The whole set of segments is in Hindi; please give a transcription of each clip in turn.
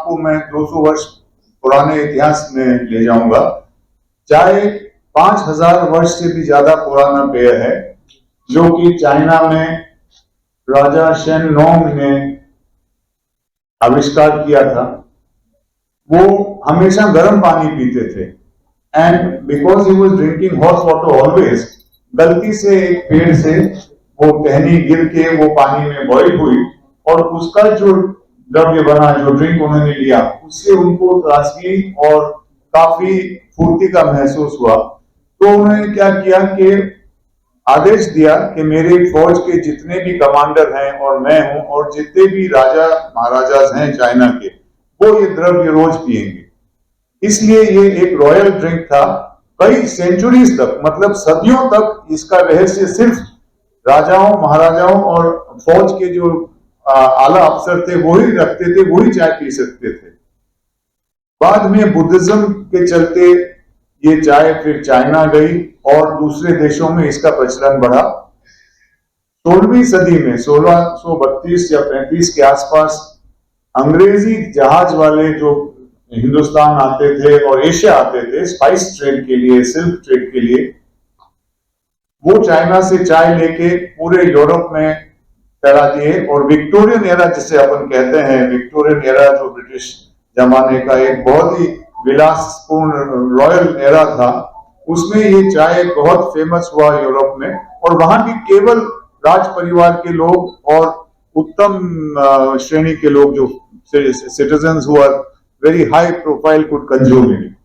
आपको मैं 200 वर्ष पुराने इतिहास में ले जाऊंगा। चाय 5000 वर्ष से भी ज्यादा पुराना पेय है, जो कि चाइना में राजा शेन नोंग ने आविष्कार किया था। वो हमेशा गर्म पानी पीते थे, and because he was drinking hot water always, गलती से एक पेड़ से वो टहनी गिर के वो पानी में बॉइल हुई, और उसका जो द्रव्य बना, जो ड्रिंक उन्होंने लिया, उससे उनको ताजगी और काफी फुर्ती का महसूस हुआ। तो उन्होंने क्या किया कि आदेश दिया कि मेरे फौज के जितने भी कमांडर हैं और मैं हूं और जितने भी राजा महाराजा हैं चाइना के, वो ये द्रव्य रोज पिएंगे। इसलिए ये एक रॉयल ड्रिंक था। कई सेंचुरीज तक, मतलब सदियों तक इसका रहस्य सिर्फ राजाओं महाराजाओं और फौज के जो आला अफसर थे वही रखते थे, वही चाय पी सकते थे। बाद में बुद्धिज्म के चलते ये चाय फिर चाइना गई और दूसरे देशों में इसका प्रचलन बढ़ा। 16वीं सदी में 1632 या 35 के आसपास अंग्रेजी जहाज वाले जो हिंदुस्तान आते थे और एशिया आते थे स्पाइस ट्रेड के लिए, सिल्क ट्रेड के लिए, वो चाइना से चाय लेके पूरे यूरोप में फैला दिए। और विक्टोरियन एरा जिसे अपन कहते हैं, विक्टोरियन एरा जो ब्रिटिश जमाने का एक बहुत ही विलासपूर्ण रॉयल एरा था, उसमें ये चाय बहुत फेमस हुआ यूरोप में। और वहां भी केवल राज परिवार के लोग और उत्तम श्रेणी के लोग, जो सिटीजन्स हुआ very high profile, could consume it.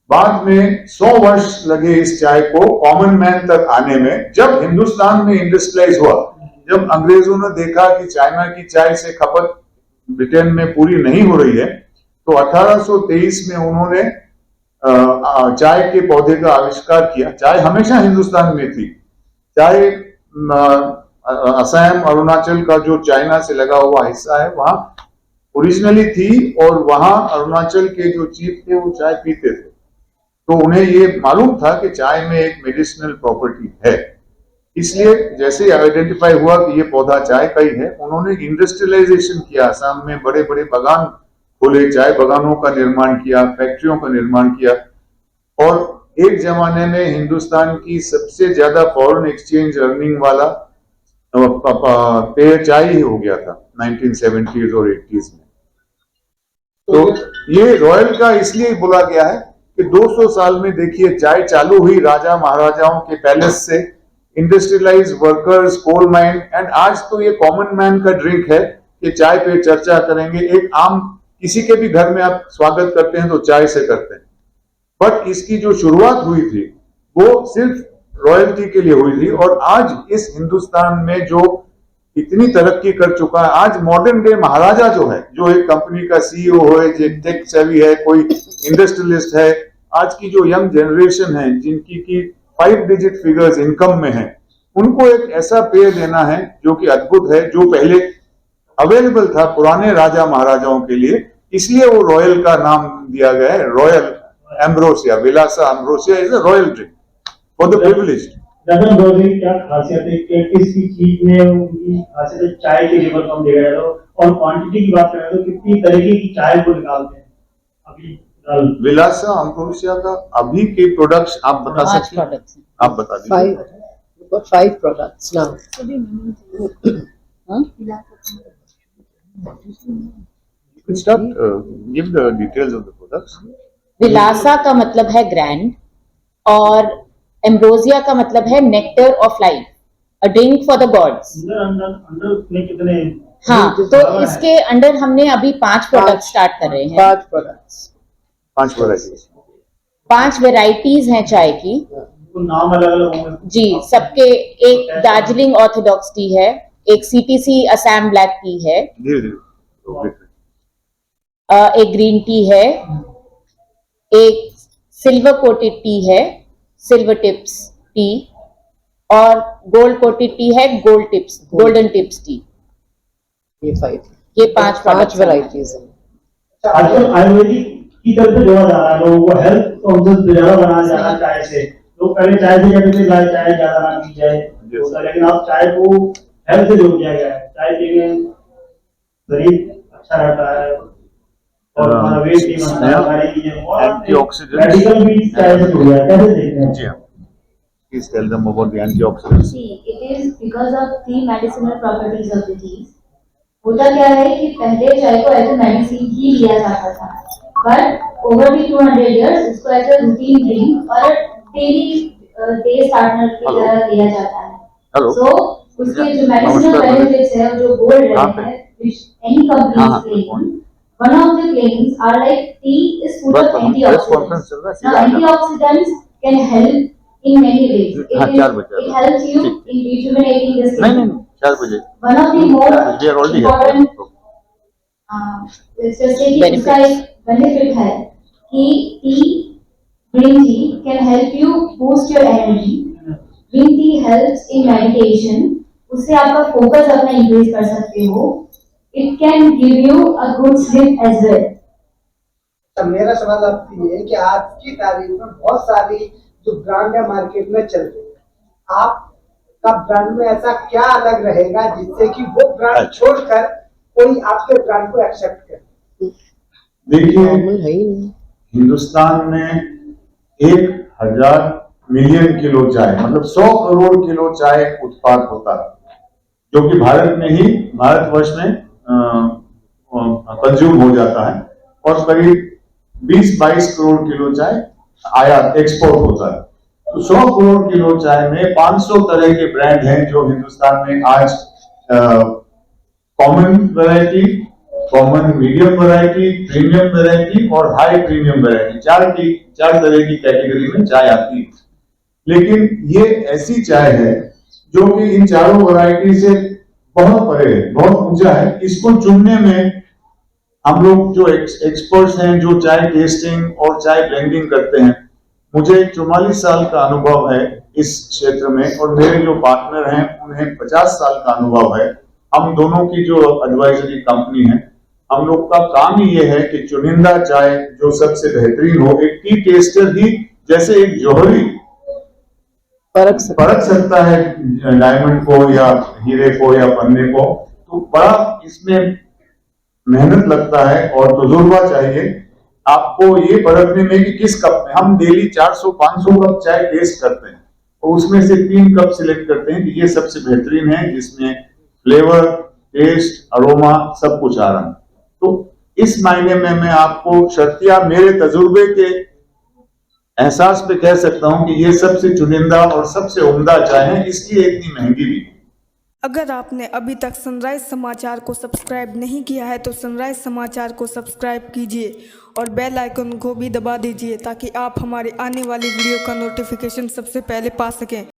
बाद में 100 वर्ष लगे इस चाय को कॉमन मैन तक आने में। जब हिंदुस्तान में इंडस्ट्रियलाइज हुआ, जब अंग्रेजों ने देखा कि चाइना की चाय से खपत ब्रिटेन में पूरी नहीं हो रही है, तो 1823 में उन्होंने चाय के पौधे का आविष्कार किया। चाय हमेशा हिंदुस्तान में थी। चाय असम, अरुणाचल का जो चाइना से लगा हुआ हिस्सा है, वहां ओरिजिनली थी, और वहां अरुणाचल के जो चीफ थे वो चाय पीते थे। तो उन्हें ये मालूम था कि चाय में एक मेडिसिनल प्रॉपर्टी है। इसलिए जैसे आइडेंटिफाई हुआ कि ये पौधा चाय का ही है, उन्होंने इंडस्ट्रियलाइजेशन किया। असम में बड़े बड़े बागान खोले, चाय बागानों का निर्माण किया, फैक्ट्रियों का निर्माण किया। और एक जमाने में हिंदुस्तान की सबसे ज्यादा फॉरेन एक्सचेंज अर्निंग वाला पेय चाय ही हो गया था 1970s और 80s में। तो ये रॉयल का इसलिए बोला गया है कि 200 साल में देखिए चाय चालू हुई राजा महाराजाओं के पैलेस से, industrialise workers, coal mine, and आज तो ये कॉमन मैन का ड्रिंक है कि चाय पे चर्चा करेंगे। एक आम किसी के भी घर में आप स्वागत करते हैं तो चाय से करते हैं। बट इसकी जो शुरुआत हुई थी वो सिर्फ रॉयल्टी के लिए हुई थी। और आज इस हिंदुस्तान में जो इतनी तरक्की कर चुका है, आज मॉडर्न डे महाराजा जो है, जो एक कंपनी का सीईओ है, जो टेक सेवी है, कोई इंडस्ट्रियलिस्ट है, आज की जो यंग जनरेशन है जिनकी की 5 डिजिट फिगर्स इनकम में है, उनको एक ऐसा पेय देना है जो कि अद्भुत है, जो पहले अवेलेबल था पुराने राजा महाराजाओं के लिए। इसलिए वो रॉयल का नाम दिया गया है, royal ambrosia. विलासा ambrosia is a royal drink for the privileged. क्या खासियत है, किसी चीज में उनकी खासियत है? चाय के लेवल को हम देखा जाए और क्वांटिटी की बात करें तो कितनी तरीके की चाय को निकालते हैं अभी? विलासा एम्ब्रोसिया का अभी के प्रोडक्ट्स आप बता सकते हैं? आप बता दीजिए। 5 products now. You start give the details of the products. विलासा का मतलब है ग्रैंड, और एम्ब्रोसिया का मतलब है nectar of life, a drink for the gods. अंदर में कितने? हाँ, तो इसके अंडर हमने अभी 5 प्रोडक्ट स्टार्ट कर रहे हैं। 5 products, 5 वैरायटीज, 5 वेराइटीज हैं चाय की। नाम अलग अलग होंगे जी, सबके, एक दार्जिलिंग ऑर्थोडॉक्स टी है, एक सीटीसी असम ब्लैक टी है, एक ग्रीन टी है, एक सिल्वर कोटेड टी है, सिल्वर टिप्स टी, और गोल्ड कोटेड टी है, गोल्डन टिप्स टी। ये 5, ये 5 वैरायटीज हैं। आजकल आयुर्वेदिक की तरफ से जोड़ा जा रहा है, लोगों को हेल्थ कॉन्शियस ज्यादा बनाया जा रहा है चाय से। लोग पहले चाय से कहते थे चाय ज्यादा ना पी जाए, लेकिन अब चाय को हेल्थ से जोड़ दिया गया है। चाय पीने शरीर अच्छा रहता है और हमारा वेट गेन होता है, सारी चीजें और antioxidants मेडिकल भी चाय से जुड़ गया, कैसे देखते हैं? जी हाँ please tell them about the antioxidants See, it is because of the medicinal properties of the teas. होता क्या है कि पहले चाय को एज ए मेडिसिन ही लिया जाता था, बट ओवर दी 200 years इसको एज ए रूटीन ड्रिंक और डेली डे स्टार्टर की तरह लिया जाता है. हेलो सो उसके जो मेडिसिनल बेनिफिट्स है जो बोल रहे हैं, which any company is claiming, one of the claims are like tea is full of antioxidants. Now antioxidants can help in many ways. It helps you in rejuvenating the skin. नहीं 4 बजे One of the more we are already important here उसका एक benefit है कि tea, green tea can help you boost your energy. Green tea helps in meditation. उससे आपका फोकस अपना इंक्रीज कर सकते हो. It can give you a good sleep as well. तो मेरा सवाल आपसे ये है कि आज की तारीख में बहुत सारी जो ब्रांड है मार्केट में चल रही है, आपका ब्रांड में ऐसा क्या अलग रहेगा जिससे कि वो ब्रांड छोड़कर कोई आपके ब्रांड को एक्सेप्ट करे? देखिए नॉर्मल है ही नहीं। हिंदुस्तान में 1000 मिलियन किलो चाय मतलब 100 करोड़ किलो चाय उत्पाद होता है जो कि भारत में ही भारतवर्ष में कंज्यूम हो जाता है और करीब 20-22 करोड़ किलो चाय आयात एक्सपोर्ट होता है. तो 100 करोड़ किलो चाय में 500 तरह के ब्रांड हैं जो हिंदुस्तान में आज common variety, common medium variety, premium variety और हाई प्रीमियम वैरायटी चार तरह की कैटेगरी में चाय आती है. लेकिन ये ऐसी चाय है जो कि इन चारों वैरायटी से बहुत परे है, बहुत ऊंचा है. इसको चुनने में हम लोग जो एक्सपर्ट्स हैं जो चाय टेस्टिंग और चाय ब्लेंडिंग करते हैं, मुझे 44 साल का अनुभव है इस क्षेत्र में और मेरे जो पार्टनर हैं उन्हें 50 साल का अनुभव है. हम दोनों की जो एडवाइजरी कंपनी है, हम लोग का काम ही ये है कि चुनिंदा चाय जो सबसे बेहतरीन हो, एक टी टेस्टर ही जैसे एक जौहरी परख सकता है डायमंड को या हीरे को या पन्ने को, तो बड़ा इसमें मेहनत लगता है और तजुर्बा चाहिए आपको ये परखने में कि किस कप में. हम डेली 400-500 कप चाय टेस्ट करते हैं और उसमें से 3 कप सिलेक्ट करते हैं कि ये सबसे बेहतरीन है जिसमें फ्लेवर, टेस्ट, अरोमा सब कुछ आ रहा है. तो इस मायने में मैं आपको शर्तिया मेरे तजुर्बे के एहसास पे कह सकता हूं कि ये सबसे चुनिंदा और सबसे उम्दा चाय है, इसलिए इतनी महंगी भी. अगर आपने अभी तक सनराइज समाचार को सब्सक्राइब नहीं किया है तो सनराइज समाचार को सब्सक्राइब कीजिए और बेल आइकन को भी दबा दीजिए ताकि आप हमारे आने वाली वीडियो का नोटिफिकेशन सबसे पहले पा सकें.